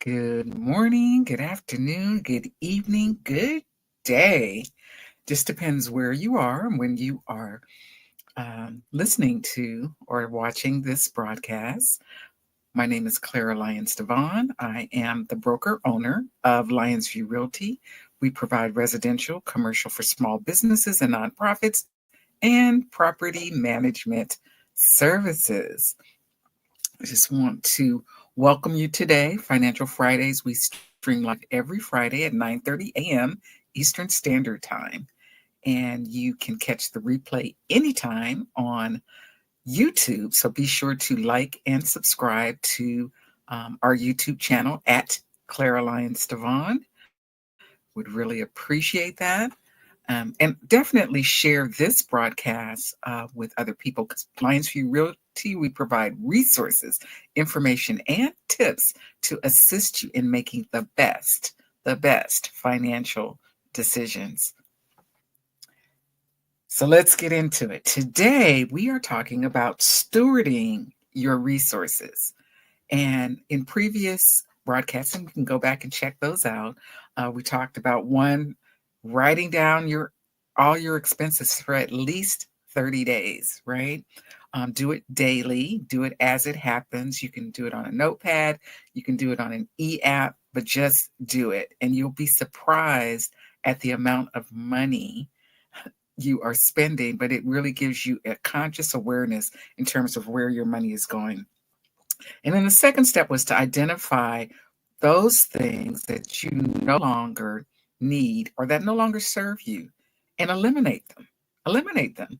Good morning, good afternoon, good evening, good day. Just depends where you are and when you are listening to or watching this broadcast. My name is Clara Lyons-DeVaughn. I am the broker owner of Lyonsview Realty. We provide residential, commercial for small businesses and nonprofits and property management services. I just want to welcome you today. Financial Fridays, we stream live every Friday at 9:30 a.m. Eastern Standard Time. And you can catch the replay anytime on YouTube. So be sure to like and subscribe to our YouTube channel at Clara Lyons-DeVaughn. Would really appreciate that. And definitely share this broadcast with other people because Lyonsview Realty, we provide resources, information, and tips to assist you in making the best financial decisions. So let's get into it. Today, we are talking about stewarding your resources. And in previous broadcasts, and we can go back and check those out, we talked about one, writing down all your expenses for at least 30 days, right? Do it daily, do it as it happens. You can do it on a notepad, you can do it on an e-app, but just do it. And you'll be surprised at the amount of money you are spending, but it really gives you a conscious awareness in terms of where your money is going. And then the second step was to identify those things that you no longer need or that no longer serve you and eliminate them. Eliminate them.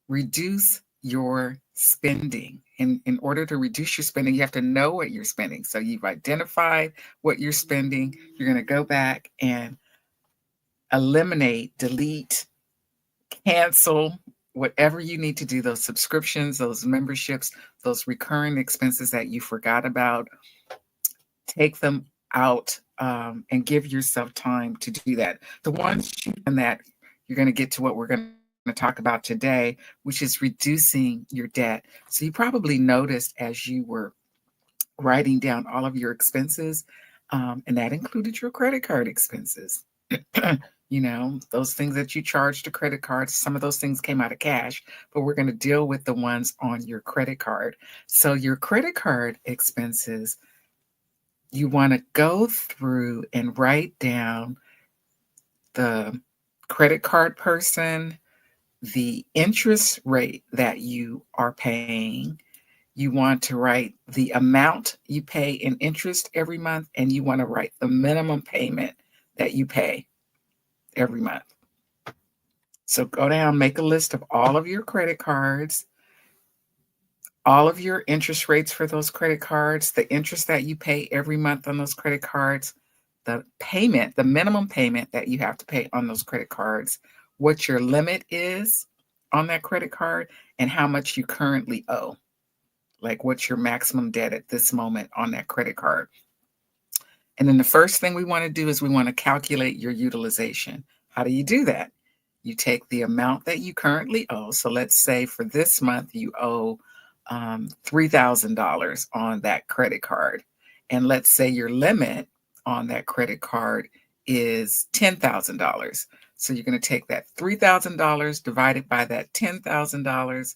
Reduce your spending. In order to reduce your spending, you have to know what you're spending. So you've identified what you're spending. You're going to go back and eliminate, delete, cancel whatever you need to do, those subscriptions, those memberships, those recurring expenses that you forgot about. Take them out and give yourself time to do that. The ones you've done that, you're going to get to what we're going to talk about today, which is reducing your debt. So you probably noticed as you were writing down all of your expenses, and that included your credit card expenses. Those things that you charge to credit cards, some of those things came out of cash, but we're going to deal with the ones on your credit card. So your credit card expenses, you want to go through and write down the credit card person, the interest rate that you are paying. You want to write the amount you pay in interest every month, and you want to write the minimum payment that you pay every month. So go down, make a list of all of your credit cards, all of your interest rates for those credit cards, the interest that you pay every month on those credit cards, the payment, the minimum payment that you have to pay on those credit cards, what your limit is on that credit card, and how much you currently owe. Like what's your maximum debt at this moment on that credit card. And then the first thing we want to do is we want to calculate your utilization. How do you do that? You take the amount that you currently owe. So let's say for this month you owe $3,000 on that credit card. And let's say your limit on that credit card is $10,000. So you're going to take that $3,000 divided by that $10,000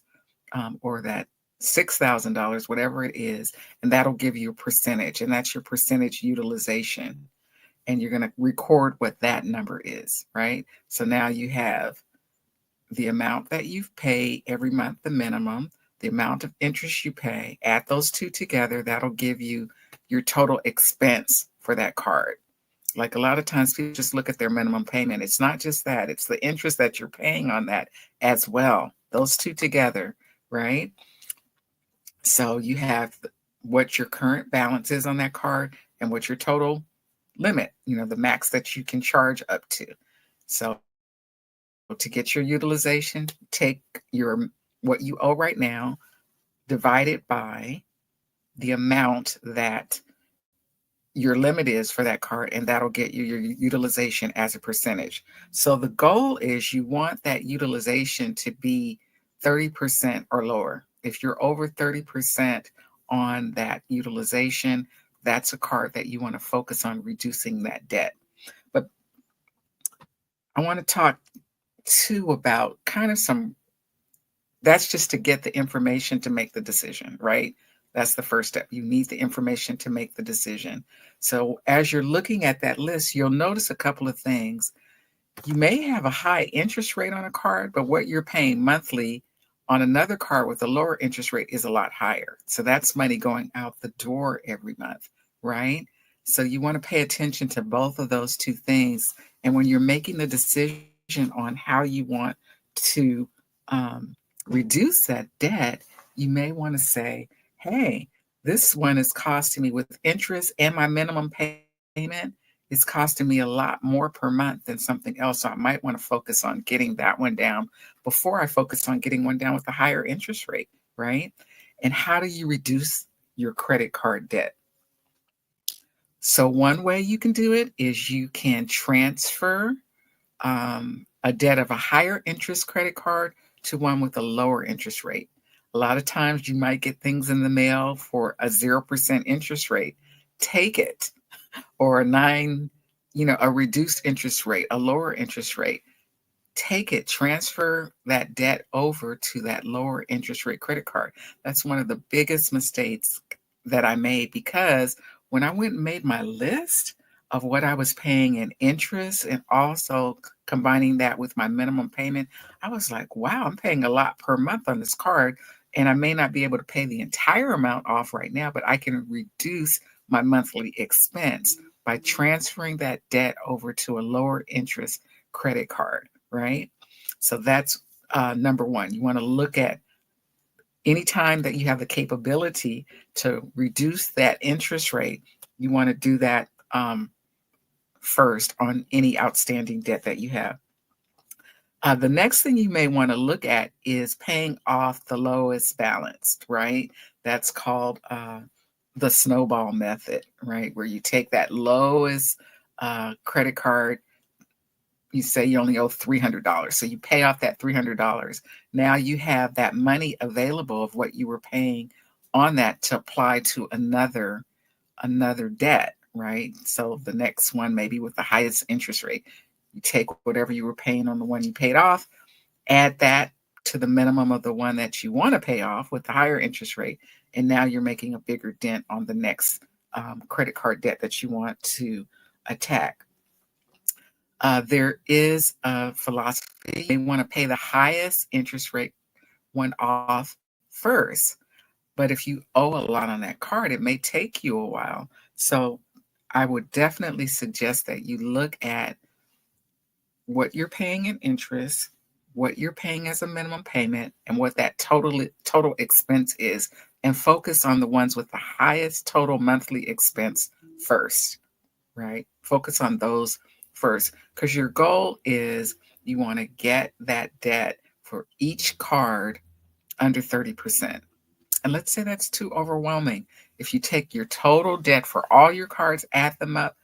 or that $6,000, whatever it is, and that'll give you a percentage, and that's your percentage utilization. And you're going to record what that number is, right? So now you have the amount that you've paid every month, the minimum, the amount of interest you pay, add those two together, that'll give you your total expense for that card. Like a lot of times people just look at their minimum payment. It's not just that, it's the interest that you're paying on that as well. Those two together, right? So you have what your current balance is on that card and what your total limit, the max that you can charge up to. So to get your utilization, take what you owe right now, divide it by the amount that your limit is for that card, and that'll get you your utilization as a percentage. So the goal is you want that utilization to be 30% or lower. If you're over 30% on that utilization, that's a card that you want to focus on reducing that debt. But I want to talk too about kind of that's just to get the information to make the decision, right? That's the first step. You need the information to make the decision. So as you're looking at that list, you'll notice a couple of things. You may have a high interest rate on a card, but what you're paying monthly on another card with a lower interest rate is a lot higher. So that's money going out the door every month, right? So you want to pay attention to both of those two things. And when you're making the decision on how you want to reduce that debt, you may want to say, hey, this one is costing me with interest and my minimum payment. It's costing me a lot more per month than something else. So I might want to focus on getting that one down before I focus on getting one down with a higher interest rate, right? And how do you reduce your credit card debt? So one way you can do it is you can transfer a debt of a higher interest credit card to one with a lower interest rate. A lot of times you might get things in the mail for a 0% interest rate. Take it. Or a reduced interest rate, a lower interest rate. Take it, transfer that debt over to that lower interest rate credit card. That's one of the biggest mistakes that I made, because when I went and made my list of what I was paying in interest and also combining that with my minimum payment, I was like, wow, I'm paying a lot per month on this card. And I may not be able to pay the entire amount off right now, but I can reduce my monthly expense by transferring that debt over to a lower interest credit card, right? So that's number one. You want to look at any time that you have the capability to reduce that interest rate, you want to do that first on any outstanding debt that you have. The next thing you may want to look at is paying off the lowest balance, right? That's called the snowball method, right? Where you take that lowest credit card, you say you only owe $300. So you pay off that $300. Now you have that money available of what you were paying on that to apply to another debt, right? So the next one, maybe with the highest interest rate, you take whatever you were paying on the one you paid off, add that to the minimum of the one that you want to pay off with the higher interest rate, and now you're making a bigger dent on the next credit card debt that you want to attack. There is a philosophy. They want to pay the highest interest rate one off first. But if you owe a lot on that card, it may take you a while. So I would definitely suggest that you look at what you're paying in interest, what you're paying as a minimum payment, and what that total expense is, and focus on the ones with the highest total monthly expense first, right? Focus on those first, because your goal is you want to get that debt for each card under 30%. And let's say that's too overwhelming. If you take your total debt for all your cards, add them up,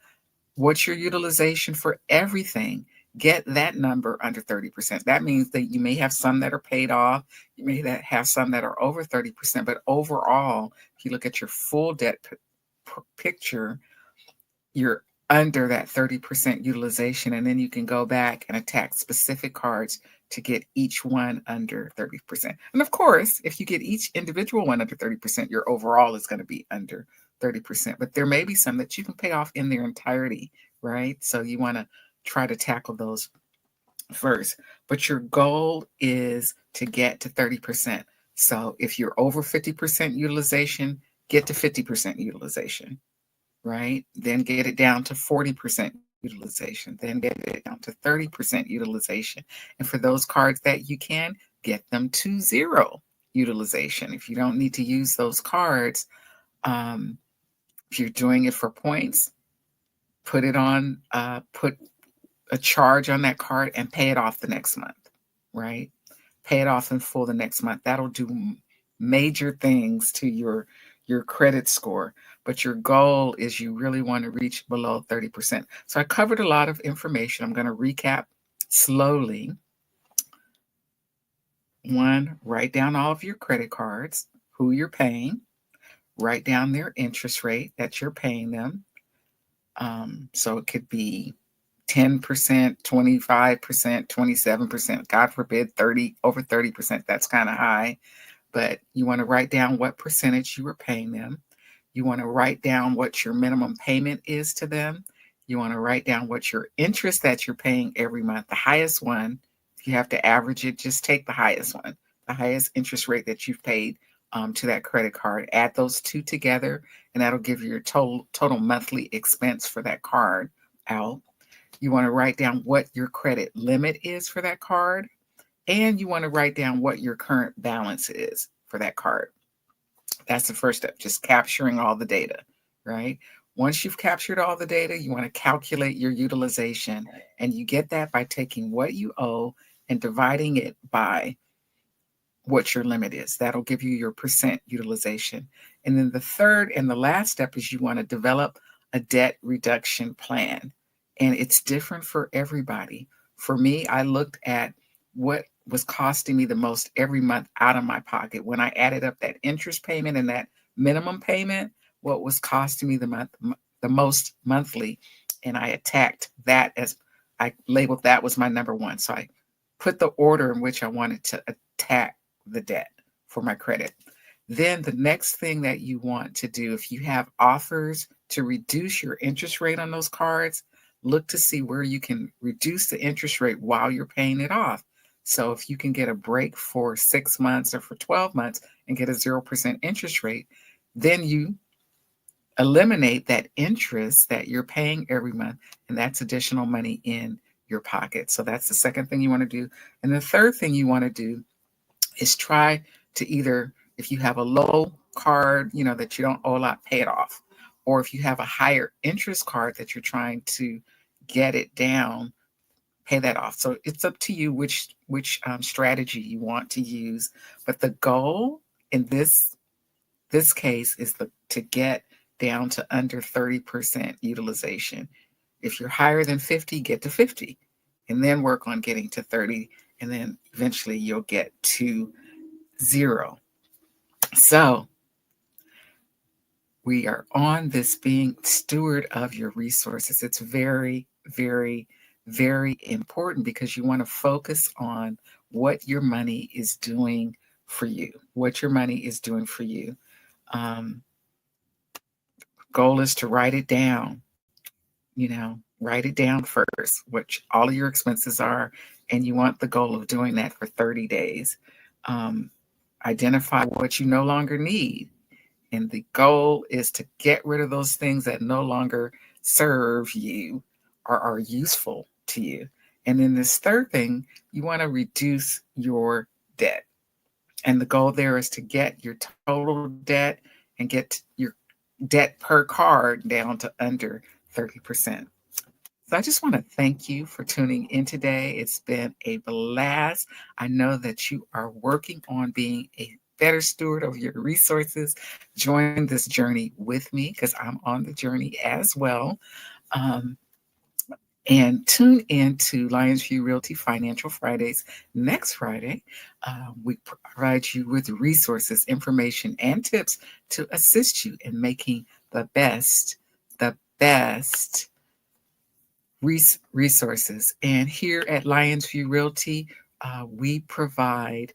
what's your utilization for everything? Get that number under 30%. That means that you may have some that are paid off. You may have some that are over 30%. But overall, if you look at your full debt picture, you're under that 30% utilization. And then you can go back and attack specific cards to get each one under 30%. And of course, if you get each individual one under 30%, your overall is going to be under 30%. But there may be some that you can pay off in their entirety, right? So you want to try to tackle those first. But your goal is to get to 30%. So if you're over 50% utilization, get to 50% utilization, right? Then get it down to 40% utilization, then get it down to 30% utilization. And for those cards that you can, get them to 0 utilization. If you don't need to use those cards, if you're doing it for points, put a charge on that card and pay it off the next month, right? Pay it off in full the next month. That'll do major things to your credit score. But your goal is you really want to reach below 30%. So I covered a lot of information. I'm going to recap slowly. 1, write down all of your credit cards, who you're paying. write down their interest rate that you're paying them. So it could be 10%, 25%, 27%, God forbid, 30, over 30%. That's kind of high. But you want to write down what percentage you were paying them. You want to write down what your minimum payment is to them. You want to write down what your interest that you're paying every month, the highest one. If you have to average it, just take the highest one, the highest interest rate that you've paid to that credit card. Add those two together, and that'll give you your total monthly expense for that card out. You want to write down what your credit limit is for that card, and you want to write down what your current balance is for that card. That's the first step, just capturing all the data, right? Once you've captured all the data, you want to calculate your utilization, and you get that by taking what you owe and dividing it by what your limit is. That'll give you your percent utilization. And then the third and the last step is you want to develop a debt reduction plan. And it's different for everybody. For me, I looked at what was costing me the most every month out of my pocket. When I added up that interest payment and that minimum payment, what was costing me the most monthly, and I attacked that as I labeled that was my number one. So I put the order in which I wanted to attack the debt for my credit. Then the next thing that you want to do, if you have offers to reduce your interest rate on those cards, look to see where you can reduce the interest rate while you're paying it off. So if you can get a break for 6 months or for 12 months and get a 0% interest rate, then you eliminate that interest that you're paying every month, and that's additional money in your pocket. So that's the second thing you want to do. And the third thing you want to do is try to either, if you have a low card, that you don't owe a lot, pay it off. Or if you have a higher interest card that you're trying to get it down, pay that off. So it's up to you which strategy you want to use. But the goal in this case is to get down to under 30% utilization. If you're higher than 50, get to 50, and then work on getting to 30, and then eventually you'll get to 0. So we are on this being steward of your resources. It's very, very, very important because you want to focus on what your money is doing for you. What your money is doing for you. Goal is to write it down. Write it down first, which all of your expenses are, and you want the goal of doing that for 30 days. Identify what you no longer need. And the goal is to get rid of those things that no longer serve you or are useful to you. And then this third thing, you want to reduce your debt. And the goal there is to get your total debt and get your debt per card down to under 30%. So I just want to thank you for tuning in today. It's been a blast. I know that you are working on being a better steward of your resources. Join this journey with me because I'm on the journey as well. And tune in to Lyonsview Realty Financial Fridays next Friday. We provide you with resources, information, and tips to assist you in making the best resources. And here at Lyonsview Realty, we provide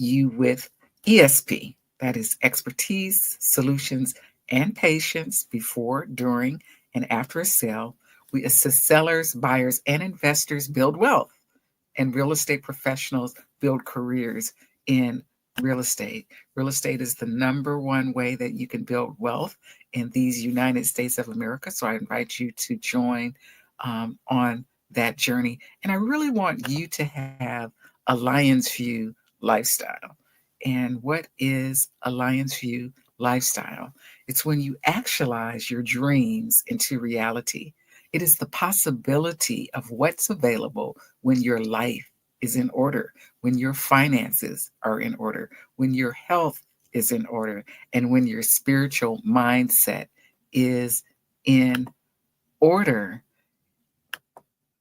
you with ESP, that is expertise, solutions, and patience before, during, and after a sale. We assist sellers, buyers, and investors build wealth, and real estate professionals build careers in real estate. Real estate is the number one way that you can build wealth in these United States of America. So I invite you to join on that journey. And I really want you to have a Lyonsview lifestyle. And what is a Lyonsview lifestyle? It's when you actualize your dreams into reality. It is the possibility of what's available when your life is in order, when your finances are in order, when your health is in order, and when your spiritual mindset is in order.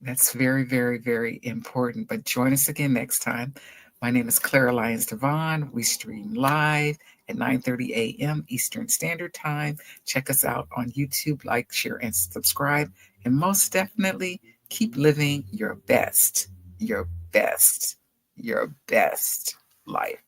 That's very, very, very important. But join us again next time. My name is Clara Lyons-DeVaughn. We stream live at 9:30 a.m. Eastern Standard Time. Check us out on YouTube, like, share, and subscribe. And most definitely, keep living your best, your best, your best life.